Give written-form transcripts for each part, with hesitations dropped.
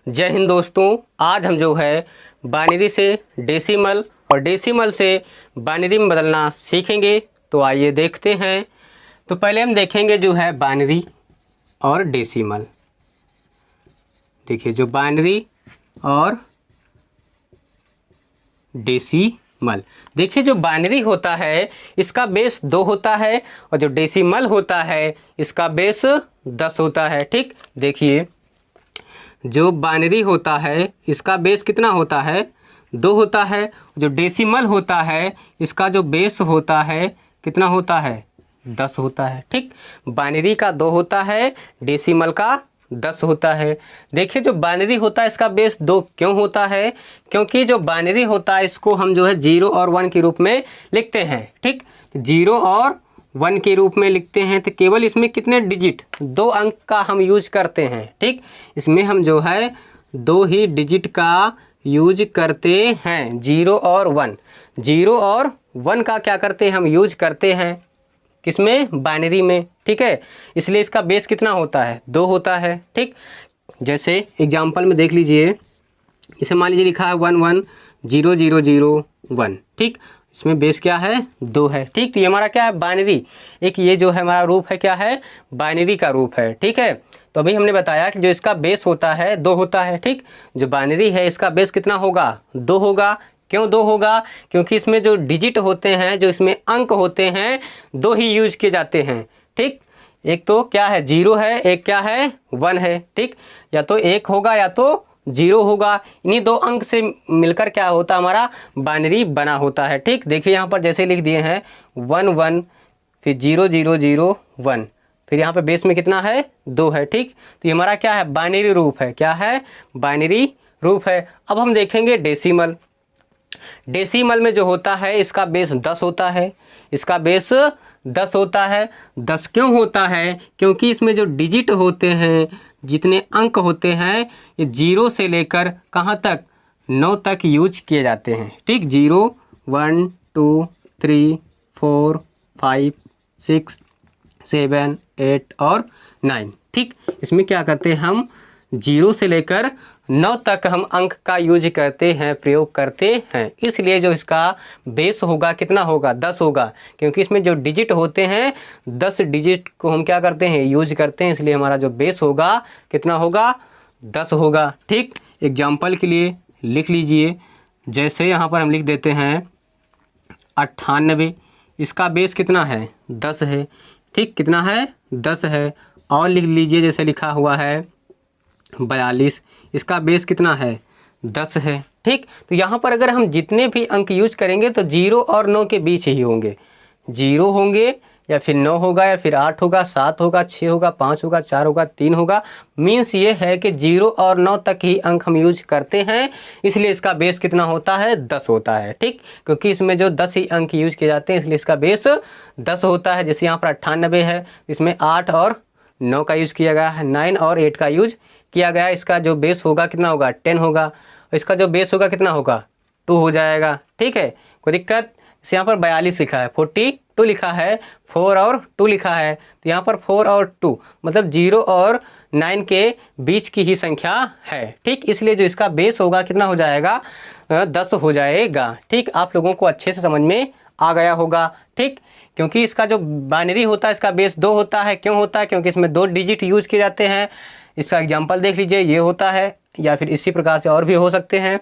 जय हिंद दोस्तों। आज हम जो है बाइनरी से डेसिमल और डेसिमल से बाइनरी में बदलना सीखेंगे। तो आइए देखते हैं। तो पहले हम देखेंगे जो है बाइनरी और डेसिमल। देखिए जो बाइनरी और डेसिमल, देखिए जो बाइनरी होता है इसका बेस 2 होता है और जो डेसिमल होता है इसका बेस 10 होता है। ठीक, देखिए जो बाइनरी होता है इसका बेस कितना होता है, 2 होता है। जो डेसिमल होता है इसका जो बेस होता है कितना होता है, 10 होता है। ठीक, बाइनरी का 2 होता है, डेसिमल का 10 होता है। देखिए जो बाइनरी होता है इसका बेस 2 क्यों होता है, क्योंकि जो बाइनरी होता है इसको हम जो है 0 और 1 के रूप में लिखते हैं। ठीक, 0 और 1 के रूप में लिखते हैं तो केवल इसमें कितने डिजिट, 2 अंक का हम यूज करते हैं। ठीक, इसमें हम जो है 2 ही डिजिट का यूज करते हैं, 0 और 1। 0 और 1 का क्या करते हैं, हम यूज करते हैं किसमें, बाइनरी में। ठीक है, इसलिए इसका बेस कितना होता है, 2 होता है। ठीक, जैसे एग्जांपल में देख लीजिए, इसे मान लीजिए लिखा है 110001। ठीक, इसमें बेस क्या है, 2 है। ठीक, तो ये हमारा क्या है, बाइनरी। एक ये जो है हमारा रूप है, क्या है, बाइनरी का रूप है। ठीक है, तो अभी हमने बताया कि जो इसका बेस होता है 2 होता है। ठीक, जो बाइनरी है इसका बेस कितना होगा, 2 होगा। क्यों 2 होगा, क्योंकि इसमें जो डिजिट होते हैं, जो इसमें अंक होते हैं, 2 ही यूज किए जाते हैं। ठीक, एक तो क्या है 0 है, एक क्या है 1 है। ठीक, या तो 1 होगा या तो 0 होगा। इन्हीं 2 अंक से मिलकर क्या होता है, हमारा बाइनरी बना होता है। ठीक, देखिए यहाँ पर जैसे लिख दिए हैं 1 1 फिर 0 0 0 1, फिर यहाँ पे बेस में कितना है, 2 है। ठीक, तो ये हमारा क्या है, बाइनरी रूप है। क्या है, बाइनरी रूप है। अब हम देखेंगे डेसिमल। डेसिमल में जो होता है इसका बेस 10 होता है। इसका बेस 10 होता है। 10 क्यों होता है, क्योंकि इसमें जो डिजिट होते हैं, जितने अंक होते हैं, ये 0 से लेकर कहाँ तक, 9 तक यूज किए जाते हैं। ठीक, 0 1 2 3 4 5 6 7 8 और 9। ठीक, इसमें क्या करते हैं हम, 0 से लेकर 9 तक हम अंक का यूज करते हैं, प्रयोग करते हैं। इसलिए जो इसका बेस होगा कितना होगा, 10 होगा, क्योंकि इसमें जो डिजिट होते हैं 10 डिजिट को हम क्या करते हैं, यूज करते हैं। इसलिए हमारा जो बेस होगा कितना होगा, 10 होगा। ठीक, एग्जाम्पल के लिए लिख लीजिए, जैसे यहाँ पर हम लिख देते हैं 98, इसका बेस कितना है, 10 है। ठीक, कितना है, 10 है। और लिख लीजिए जैसे लिखा हुआ है 42, इसका बेस कितना है, 10 है। ठीक, तो यहाँ पर अगर हम जितने भी अंक यूज करेंगे तो 0 और 9 के बीच ही होंगे। 0 होंगे या फिर 9 होगा या फिर 8 होगा, 7 होगा, 6 होगा, 5 होगा, 4 होगा, 3 होगा। मीन्स ये है कि 0 और 9 तक ही अंक हम यूज करते हैं, इसलिए इसका बेस कितना होता है, 10 होता है। ठीक, क्योंकि इसमें जो 10 ही अंक यूज किए जाते हैं, इसलिए इसका बेस 10 होता है। जैसे यहाँ पर 98 है, इसमें 8 और 9 का यूज किया गया है, 9 और 8 का यूज किया गया। इसका जो बेस होगा कितना होगा, 10 होगा। इसका जो बेस होगा कितना होगा, 2 हो जाएगा। ठीक है, कोई दिक्कत। इस यहाँ पर 42 लिखा है, 42 लिखा है, 4 और 2 लिखा है, तो यहाँ पर 4 और 2 मतलब 0 और 9 के बीच की ही संख्या है। ठीक, इसलिए जो इसका बेस होगा कितना हो जाएगा, 10 हो जाएगा। ठीक, आप लोगों को अच्छे से समझ में आ गया होगा। ठीक, क्योंकि इसका जो बाइनरी होता है इसका बेस 2 होता है। क्यों होता है, क्योंकि इसमें 2 डिजिट यूज किए जाते हैं। इसका एग्जाम्पल देख लीजिए, ये होता है, या फिर इसी प्रकार से और भी हो सकते हैं।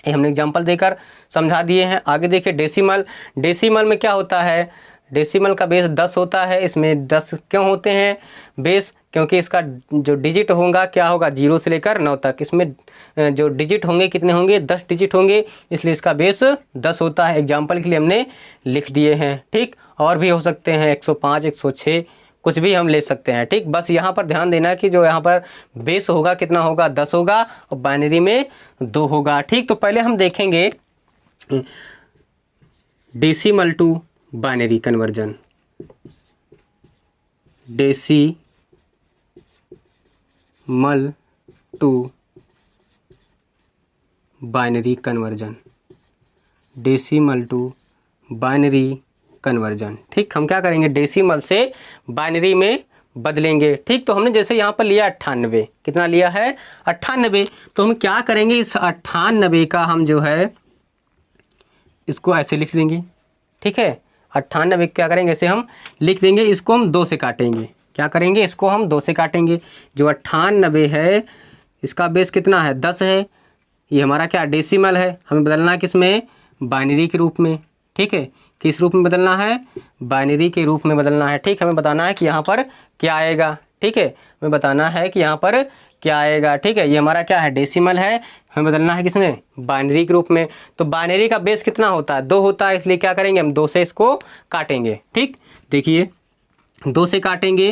ये हमने एग्जाम्पल देकर समझा दिए हैं। आगे देखिए डेसिमल। डेसिमल में क्या होता है, डेसिमल का बेस 10 होता है। इसमें 10 क्यों होते हैं बेस, क्योंकि इसका जो डिजिट होगा क्या होगा, 0 से लेकर 9 तक। इसमें जो डिजिट होंगे कितने होंगे, 10 डिजिट होंगे, इसलिए इसका बेस 10 होता है। एग्जाम्पल के लिए हमने लिख दिए हैं। ठीक, और भी हो सकते हैं, 105 106 कुछ भी हम ले सकते हैं। ठीक, बस यहाँ पर ध्यान देना कि जो यहाँ पर बेस होगा कितना होगा, 10 होगा और बाइनरी में 2 होगा। ठीक, तो पहले हम देखेंगे decimal to binary conversion. Decimal to binary conversion. Decimal to binary conversion. ठीक, हम क्या करेंगे, डेसिमल से बाइनरी में बदलेंगे। ठीक, तो हमने जैसे यहाँ पर लिया 98, कितना लिया है 98, तो हम क्या करेंगे इस 98 का हम जो है इसको ऐसे लिख देंगे। ठीक है, 98 क्या करेंगे ऐसे हम लिख देंगे, इसको हम 2 से काटेंगे। क्या करेंगे, इसको हम 2 से काटेंगे। जो 98 है इसका बेस कितना है 10 है, ये हमारा क्या डेसिमल है, हमें बदलना है किस में, बाइनरी के रूप में। ठीक है, किस रूप में बदलना है, बाइनरी के रूप में बदलना है। ठीक, हमें बताना है कि यहाँ पर क्या आएगा। ठीक है, हमें बताना है कि यहाँ पर क्या आएगा। ठीक है, ये हमारा क्या है डेसिमल है, हमें बदलना है किसमें, बाइनरी के रूप में। तो बाइनरी का बेस कितना होता है 2 होता है, इसलिए क्या करेंगे हम 2 से इसको काटेंगे। ठीक, देखिए 2 से काटेंगे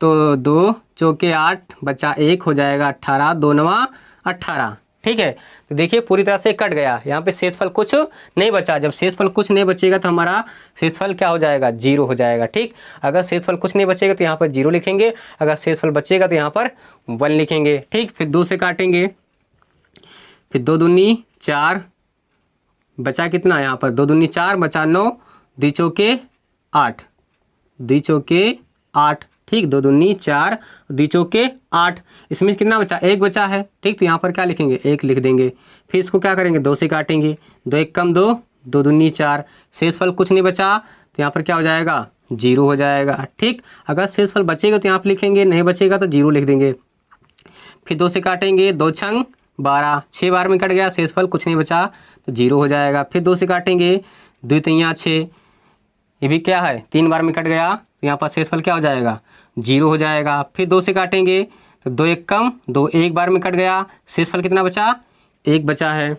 तो 2 चौके 8 बचा 1 हो जाएगा 18, 2 नवा 18। ठीक है, तो देखिए पूरी तरह से कट गया, यहाँ पे शेषफल कुछ नहीं बचा। जब शेषफल कुछ नहीं बचेगा तो हमारा शेषफल क्या हो जाएगा 0 हो जाएगा। ठीक, अगर शेषफल कुछ नहीं बचेगा तो यहाँ पर 0 लिखेंगे, अगर शेषफल बचेगा तो यहाँ पर 1 लिखेंगे। ठीक, फिर 2 से काटेंगे, फिर 2 दूनी 4 बचा कितना, यहाँ पर 2 दूनी 4 बचा 9, 2 चौके 8, 2 चौके 8। ठीक, 2 दूनी 4, 2 चौके 8, इसमें कितना बचा 1 बचा है। ठीक, तो यहाँ पर क्या लिखेंगे 1 लिख देंगे। फिर इसको क्या करेंगे 2 से काटेंगे, 2 1 कम 2, 2 दूनी 4, शेषफल कुछ नहीं बचा तो यहाँ पर क्या हो जाएगा 0 हो जाएगा। ठीक, अगर शेषफल बचेगा तो यहाँ पर लिखेंगे, नहीं बचेगा तो 0 लिख देंगे। फिर 2 से काटेंगे, 2 छंग 12, 6 बार में कट गया, शेषफल कुछ नहीं बचा तो 0 हो जाएगा। फिर 2 से काटेंगे, 2 तियाँ 6, ये भी क्या है 3 बार में कट गया, तो यहाँ पर शेषफल क्या हो जाएगा 0 हो जाएगा। फिर 2 से काटेंगे तो 2 1 कम 2, 1 बार में कट गया, शेषफल कितना बचा 1 बचा है।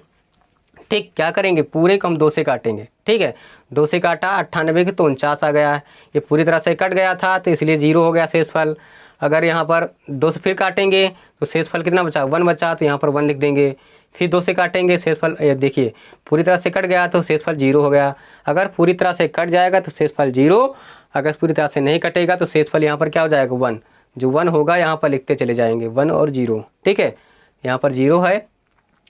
ठीक, क्या करेंगे पूरे को हम 2 से काटेंगे। ठीक है, 2 से काटा 98 के तो 49 आ गया है, ये पूरी तरह से कट गया था तो इसलिए 0 हो गया शेषफल। अगर यहाँ पर 2 से फिर काटेंगे तो शेषफल कितना बचा 1 बचा, तो यहाँ पर 1 लिख देंगे। फिर 2 से काटेंगे, शेषफल देखिए पूरी तरह से कट गया तो शेषफल 0 हो गया। अगर पूरी तरह से कट जाएगा तो शेषफल 0, अगर पूरी तरह से नहीं कटेगा तो शेषफल यहाँ पर क्या हो जाएगा 1, जो 1 होगा यहाँ पर लिखते चले जाएंगे 1 और 0। ठीक है, यहाँ पर 0 है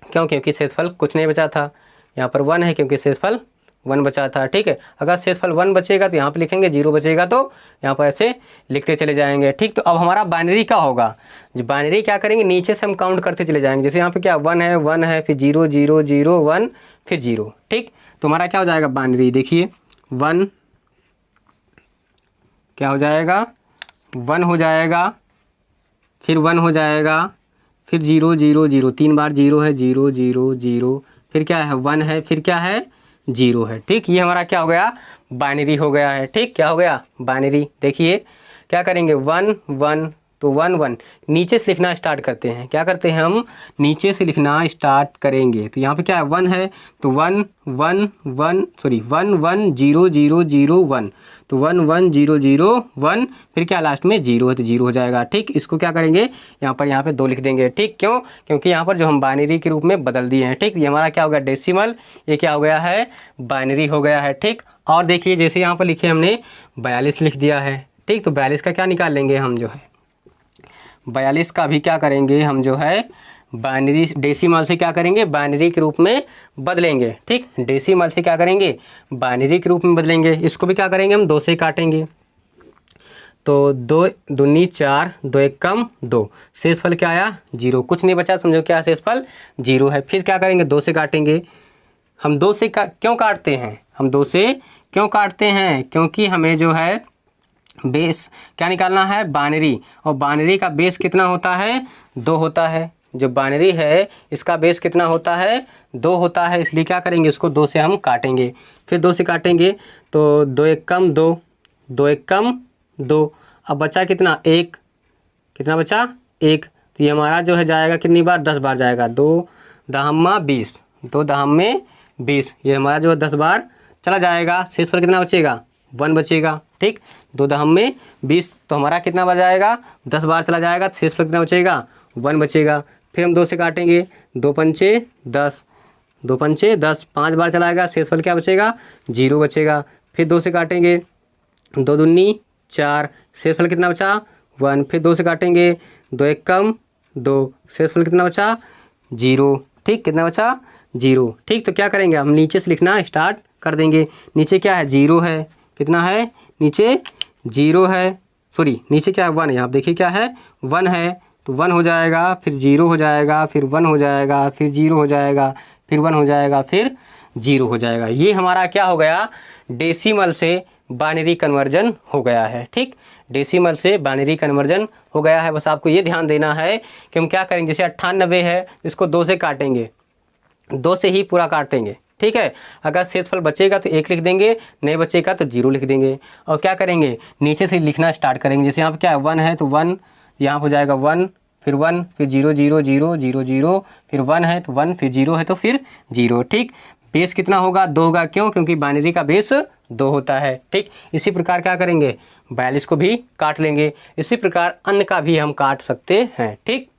क्यों, क्योंकि शेषफल कुछ नहीं बचा था, यहाँ पर 1 है क्योंकि शेषफल 1 बचा था। ठीक है, अगर शेषफल 1 बचेगा तो यहाँ पर लिखेंगे, 0 बचेगा तो यहाँ पर ऐसे लिखते चले जाएंगे। ठीक, तो अब हमारा बाइनरी क्या होगा, जो बाइनरी क्या करेंगे नीचे से हम काउंट करते चले जाएंगे। जैसे यहाँ पे क्या 1 है फिर 0 0 0 1 फिर 0। ठीक, तो हमारा क्या हो जाएगा बाइनरी, देखिए 1 क्या हो जाएगा 1 हो जाएगा, फिर 1 हो जाएगा, फिर 0 0 0, 3 बार 0 है, 0 0 0, फिर क्या है 1 है, फिर क्या है 0 है। ठीक, ये हमारा क्या हो गया बाइनरी हो गया है। ठीक, क्या हो गया बाइनरी। देखिए क्या करेंगे 1 1, तो 1 1 नीचे से लिखना स्टार्ट करते हैं। क्या करते हैं हम नीचे से लिखना स्टार्ट करेंगे, तो यहाँ पे क्या है 1 है तो 1 1 1 सॉरी 1 1 0 0 0 1, तो 1 1 0 0 1, फिर क्या लास्ट में 0 है तो 0 हो जाएगा। ठीक, इसको क्या करेंगे यहाँ पे 2 लिख देंगे। ठीक, क्यों, क्योंकि यहाँ पर जो हम बाइनरी के रूप में बदल दिए हैं। ठीक, ये हमारा क्या हो गया डेसिमल, ये क्या हो गया है बाइनरी हो गया है। ठीक, और देखिए जैसे यहाँ पर लिखे हमने 42 लिख दिया है। ठीक, तो 42 का क्या निकाल लेंगे हम, जो है 42 का भी क्या करेंगे हम जो है बाइनरी डेसिमल से क्या करेंगे बाइनरी के रूप में बदलेंगे। ठीक, डेसिमल से क्या करेंगे बाइनरी के रूप में बदलेंगे। इसको भी क्या करेंगे हम 2 से काटेंगे, तो 2 दूनी 4, 2 1 कम 2, शेषफल क्या आया 0, कुछ नहीं बचा, समझो क्या शेषफल 0 है। फिर क्या करेंगे 2 से काटेंगे। हम 2 से क्यों काटते हैं, हम 2 से क्यों काटते हैं, क्योंकि हमें जो है बेस क्या निकालना है बाइनरी, और बाइनरी का बेस कितना होता है 2 होता है। जो बाइनरी है इसका बेस कितना होता है 2 होता है, इसलिए क्या करेंगे इसको 2 से हम काटेंगे। फिर 2 से काटेंगे तो 2 1 कम 2, 2 1 कम 2, अब बचा कितना 1, कितना बचा 1, तो ये हमारा जो है जाएगा कितनी बार 10 बार जाएगा, 2 दहम्मा 20, 2 दहम्मे 20, ये हमारा जो है 10 बार चला जाएगा। शेष पर कितना बचेगा 1 बचेगा। ठीक, 2 दहम्मे 20, तो हमारा कितना बच जाएगा 10 बार चला जाएगा, शेष पर कितना बचेगा 1 बचेगा। फिर हम 2 से काटेंगे, 2 पंचे 10, 2 पंचे 10, 5 बार चलाएगा, शेषफल क्या बचेगा 0 बचेगा। फिर 2 से काटेंगे, 2 दूनी 4, शेषफल कितना बचा 1। फिर 2 से काटेंगे, 2 1 कम 2, शेषफल कितना बचा 0। ठीक, कितना बचा 0। ठीक, तो क्या करेंगे हम नीचे से लिखना स्टार्ट कर देंगे। नीचे क्या है 0 है, कितना है नीचे 0 है, सॉरी नीचे क्या है 1 है, यहाँ देखिए क्या है 1 है, तो 1 हो जाएगा, फिर 0 हो जाएगा, फिर 1 हो जाएगा, फिर 0 हो जाएगा, फिर 1 हो जाएगा, फिर 0 हो जाएगा। ये हमारा क्या हो गया, डेसिमल से बाइनरी कन्वर्जन हो गया है। ठीक, डेसिमल से बाइनरी कन्वर्जन हो गया है। बस आपको ये ध्यान देना है कि हम क्या करेंगे, जैसे 98 है इसको 2 से काटेंगे, 2 से ही पूरा काटेंगे। ठीक है, अगर शेषफल बचेगा तो 1 लिख देंगे, नहीं बचेगा तो 0 लिख देंगे। और क्या करेंगे, नीचे से लिखना स्टार्ट करेंगे। जैसे यहाँ पर क्या है 1 है तो 1 यहाँ हो जाएगा 1, फिर 1, फिर 0 0 0 0 0, फिर 1 है तो 1, फिर 0 है तो फिर 0। ठीक, बेस कितना होगा, 2 होगा। क्यों, क्योंकि बाइनरी का बेस 2 होता है। ठीक, इसी प्रकार क्या करेंगे, 42 को भी काट लेंगे। इसी प्रकार अन्य का भी हम काट सकते हैं। ठीक,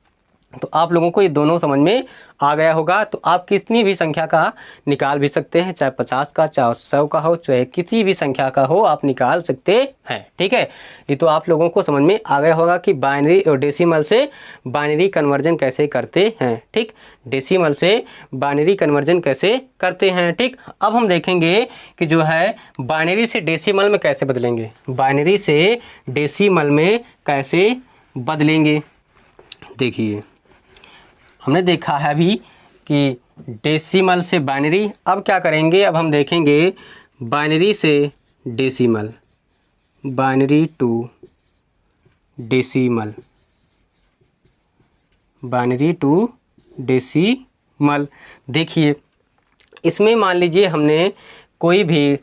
तो आप लोगों को ये दोनों समझ में आ गया होगा। तो आप कितनी भी संख्या का निकाल भी सकते हैं, चाहे 50 का, चाहे 100 का हो, चाहे किसी भी संख्या का हो, आप निकाल सकते हैं। ठीक है, ये तो आप लोगों को समझ में आ गया होगा कि बाइनरी और डेसिमल से बाइनरी कन्वर्जन कैसे करते हैं। ठीक, डेसिमल से बाइनरी कन्वर्जन कैसे करते हैं। ठीक, अब हम देखेंगे कि जो है बाइनरी से डेसिमल में कैसे बदलेंगे, बाइनरी से डेसिमल में कैसे बदलेंगे। देखिए, हमने देखा है अभी कि डेसिमल से बाइनरी, अब क्या करेंगे, अब हम देखेंगे बाइनरी से decimal, binary to decimal, binary to decimal. देखिए, इसमें मान लीजिए हमने कोई भी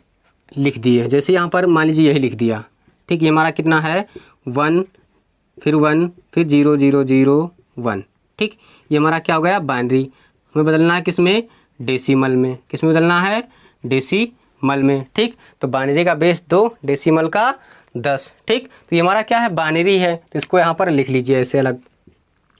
लिख दिए, जैसे यहाँ पर मान लीजिए यही लिख दिया। ठीक, ये हमारा कितना है 1, फिर 1, फिर 0 0 0 1। ठीक, ये हमारा क्या हो गया, बाइनरी। हमें बदलना है किस में, डेसिमल में। किस में बदलना है, डेसिमल में। ठीक, तो बाइनरी का बेस 2, डेसिमल का 10। ठीक, तो ये हमारा क्या है, बाइनरी है, तो इसको यहाँ पर लिख लीजिए ऐसे अलग,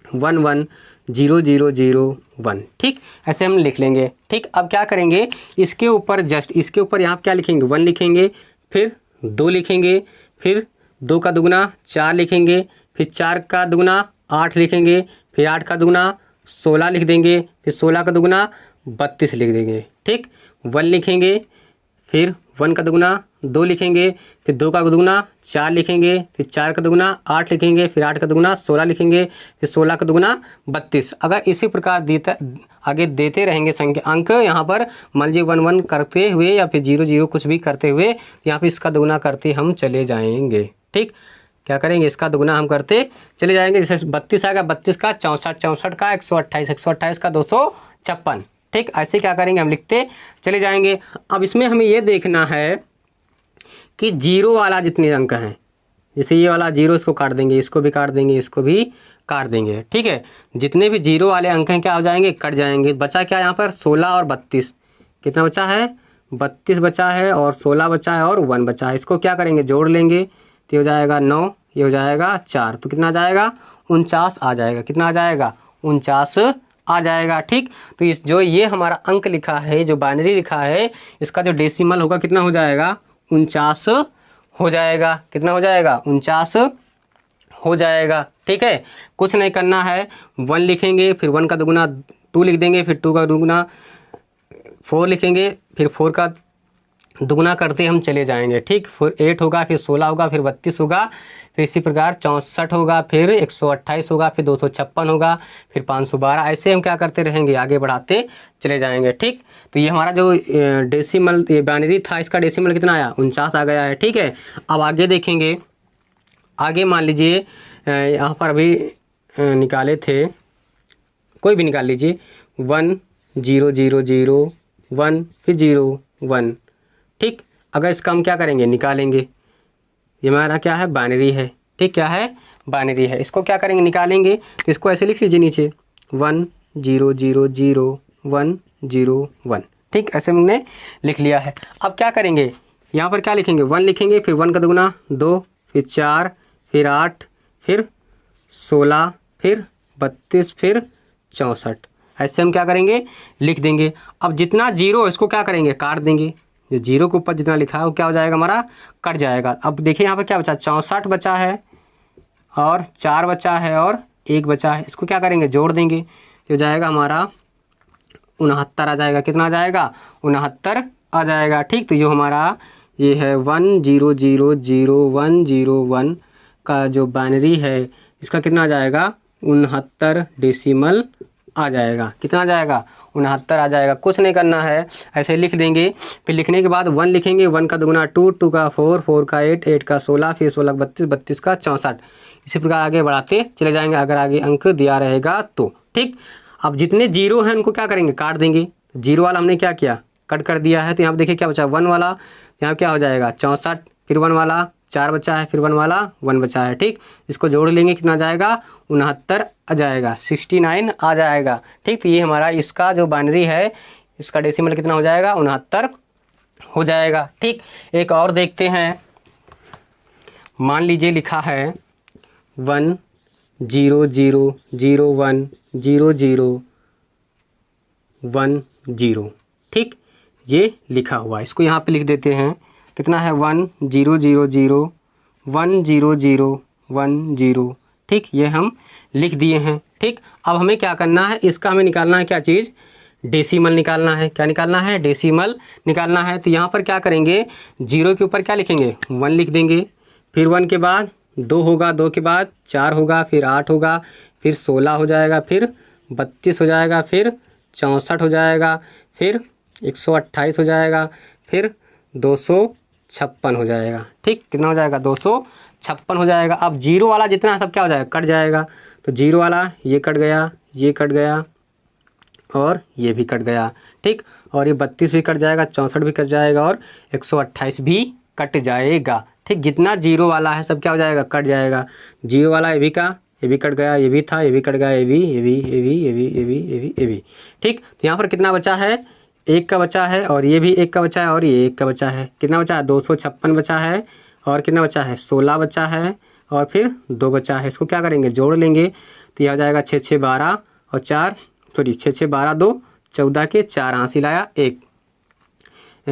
1 1 0 0 0 1। ठीक, ऐसे हम लिख लेंगे। ठीक, अब क्या करेंगे, इसके ऊपर जस्ट इसके ऊपर यहाँ क्या लिखेंगे, 1 लिखेंगे, फिर 2 लिखेंगे, फिर 2 का दुगुना 4 लिखेंगे, फिर 4 का दुगुना 8 लिखेंगे, फिर 8 का दुगुना 16 लिख देंगे, फिर 16 का दुगुना 32 लिख देंगे। ठीक, 1 लिखेंगे, फिर 1 का दुगुना 2 लिखेंगे, फिर 2 का दुगुना 4 लिखेंगे, फिर 4 का दुगुना 8 लिखेंगे, फिर 8 का दुगुना 16 लिखेंगे, फिर 16 का दुगुना 32। अगर इसी प्रकार आगे देते रहेंगे संख्या अंक, यहाँ पर मान लीजिए 1 1 करते हुए या फिर 0 0 कुछ भी करते हुए, यहाँ पे इसका दुगुना करते हम चले जाएंगे। ठीक, क्या करेंगे, इसका दुगुना हम करते चले जाएंगे। जैसे 32 आएगा, 32 का 64, 64 का 128, 128 का 256। ठीक, ऐसे क्या करेंगे, हम लिखते चले जाएंगे। अब इसमें हमें ये देखना है कि 0 वाला जितने अंक हैं, जैसे ये वाला 0 इसको काट देंगे, इसको भी काट देंगे, इसको भी काट देंगे। ठीक है, जितने भी 0 वाले अंक हैं क्या हो जाएंगे, कट जाएंगे। बचा क्या यहाँ पर 16 और 32, कितना बचा है 32 बचा है, और 16 बचा है, और 1 बचा है। इसको क्या करेंगे, जोड़ लेंगे, तो ये हो जाएगा 9, ये हो जाएगा 4, तो कितना आ जाएगा 49 आ जाएगा। कितना आ जाएगा 49 आ जाएगा। ठीक, तो इस जो ये हमारा अंक लिखा है, जो बाइनरी लिखा है, इसका जो डेसिमल होगा कितना हो जाएगा 49 हो जाएगा। कितना हो जाएगा 49 हो जाएगा। ठीक है, कुछ नहीं करना है, 1 लिखेंगे, फिर 1 का दुगुना 2 लिख देंगे, फिर 2 का दुगुना 4 लिखेंगे, फिर 4 का दुगुना करते हम चले जाएंगे। ठीक, फिर 8 होगा, फिर 16 होगा, फिर 32 होगा, फिर इसी प्रकार 64 होगा, फिर 128 होगा, फिर 256 होगा, फिर 512। ऐसे हम क्या करते रहेंगे, आगे बढ़ाते चले जाएंगे। ठीक, तो ये हमारा जो डेसिमल बाइनरी था, इसका डेसिमल कितना आया 49 आ गया है। ठीक है, अब आगे देखेंगे। आगे मान लीजिए यहाँ पर अभी निकाले थे, कोई भी निकाल लीजिए, 1 0 0 0 1, फिर 0 1। ठीक, अगर इसका हम क्या करेंगे, निकालेंगे। ये हमारा क्या है, बाइनरी है। ठीक, क्या है, बाइनरी है। इसको क्या करेंगे, निकालेंगे, तो इसको ऐसे लिख लीजिए नीचे, 1 0 0 0 1 0 1। ठीक, ऐसे हमने लिख लिया है। अब क्या करेंगे, यहाँ पर क्या लिखेंगे, 1 लिखेंगे, फिर 1 का दुगुना 2, फिर 4, फिर 8, फिर 16, फिर 32, फिर 64। ऐसे हम क्या करेंगे, लिख देंगे। अब जितना 0 इसको क्या करेंगे, काट देंगे। जो 0 के ऊपर जितना लिखा है वो क्या हो जाएगा, हमारा कट जाएगा। अब देखिए यहाँ पर क्या बचा, 64 बचा है, और 4 बचा है, और 1 बचा है। इसको क्या करेंगे, जोड़ देंगे, हो जाएगा हमारा 69 आ जाएगा। कितना आ जाएगा, 69 आ जाएगा। ठीक, तो जो हमारा ये है 1 0 0 0 1 0 1 का जो बाइनरी है इसका कितना आ जाएगा 69 डेसिमल आ जाएगा। कितना आ जाएगा 69 आ जाएगा। कुछ नहीं करना है, ऐसे लिख देंगे। फिर लिखने के बाद 1 लिखेंगे, 1 का दुगुना 2, 2 का 4, 4 का 8, 8 का 16, फिर 16 का 32, 32 का 64। इसी प्रकार आगे बढ़ाते चले जाएंगे अगर आगे अंक दिया रहेगा तो। ठीक, अब जितने जीरो हैं उनको क्या करेंगे काट देंगे। जीरो वाला हमने क्या किया कट कर दिया है, तो यहाँ पर देखिए क्या बचा 1 वाला, यहाँ क्या हो जाएगा 64, फिर 1 वाला 4 बचा है, फिर 1 वाला 1 बचा है। ठीक, इसको जोड़ लेंगे कितना आ जाएगा 69 आ जाएगा, 69 आ जाएगा। ठीक, तो ये हमारा इसका जो बाइनरी है इसका डेसिमल कितना हो जाएगा 69 हो जाएगा। ठीक, एक और देखते हैं। मान लीजिए लिखा है 1 0 0 0 1 0 0 1 0। ठीक, ये लिखा हुआ है, इसको यहाँ पे लिख देते हैं। कितना है 1 0 0 0 1 0 0 1 0। ठीक, ये हम लिख दिए हैं। ठीक, अब हमें क्या करना है, इसका हमें निकालना है क्या चीज़ डेसिमल निकालना है। क्या निकालना है डेसिमल निकालना है। तो यहाँ पर क्या करेंगे 0 के ऊपर क्या लिखेंगे 1 लिख देंगे, फिर 1 के बाद 2 होगा, 2 के बाद 4 होगा, फिर 8 होगा, फिर 16 हो जाएगा, फिर 32 हो जाएगा, फिर 64 हो जाएगा, फिर 128 हो जाएगा, फिर 256 हो जाएगा। ठीक, कितना हो जाएगा 256 हो जाएगा। अब जीरो वाला जितना सब क्या हो जाएगा कट जाएगा। तो जीरो वाला ये कट गया, ये कट गया और ये भी कट गया। ठीक, और ये 32 भी कट जाएगा, 64 भी कट जाएगा और 128 भी कट जाएगा। ठीक, जितना जीरो वाला है सब क्या हो जाएगा कट जाएगा। जीरो वाला ये भी का ये भी कट गया, ये भी था ये भी कट गया, ये भी ये भी ये भी ये भी ये भी ये भी ये भी। ठीक, तो यहाँ पर कितना बचा है 1 का बचा है और ये भी 1 का बचा है और ये 1 का बचा है। कितना बचा है 256 बचा है और कितना बचा है 16 बचा है और फिर 2 बचा है। इसको क्या करेंगे जोड़ लेंगे, तो यह आ जाएगा 6 6 12 और 4 सॉरी 6 6 12 2 14 के 4 हासिल आया 1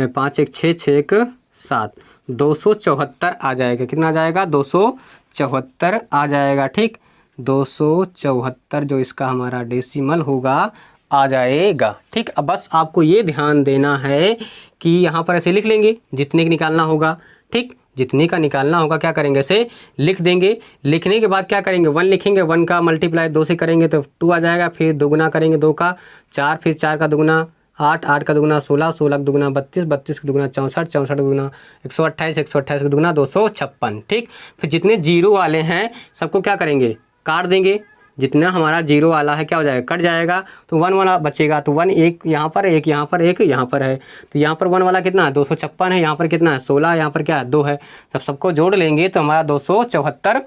5 1 6 6 1 7 274 आ जाएगा। कितना आ जाएगा 274 आ जाएगा। ठीक, 274 जो इसका हमारा डेसिमल होगा आ जाएगा। ठीक, अब बस आपको ये ध्यान देना है कि यहाँ पर ऐसे लिख लेंगे जितने का निकालना होगा। ठीक, जितने का निकालना होगा क्या करेंगे ऐसे लिख देंगे। लिखने के बाद क्या करेंगे 1 लिखेंगे, 1 का मल्टीप्लाई 2 से करेंगे तो 2 आ जाएगा, फिर दोगुना करेंगे 2 का 4, फिर 4 का दुगुना 8, 8 का दुगुना 16, 16 का दुगुना 32, 32 का दुगुना 64, 64 का दुगुना 128, 128 का दुगुना 256। ठीक, फिर जितने जीरो वाले हैं सबको क्या करेंगे काट देंगे। जितना हमारा जीरो वाला है क्या हो जाएगा कट जाएगा, तो 1 वाला बचेगा। तो 1 एक यहाँ पर, एक यहाँ पर, एक यहाँ पर है। तो यहाँ पर 1 वाला कितना है 256 है, यहाँ पर कितना है 16, यहाँ पर क्या है 2 है। जब सबको जोड़ लेंगे तो हमारा 274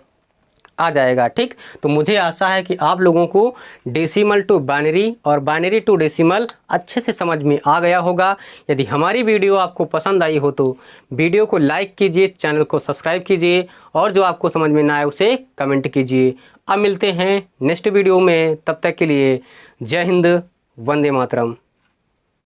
आ जाएगा। ठीक, तो मुझे आशा है कि आप लोगों को डेसिमल टू बाइनरी और बाइनरी टू डेसिमल अच्छे से समझ में आ गया होगा। यदि हमारी वीडियो आपको पसंद आई हो तो वीडियो को लाइक कीजिए, चैनल को सब्सक्राइब कीजिए और जो आपको समझ में ना आए उसे कमेंट कीजिए। अब मिलते हैं नेक्स्ट वीडियो में, तब तक के लिए जय हिंद, वंदे मातरम।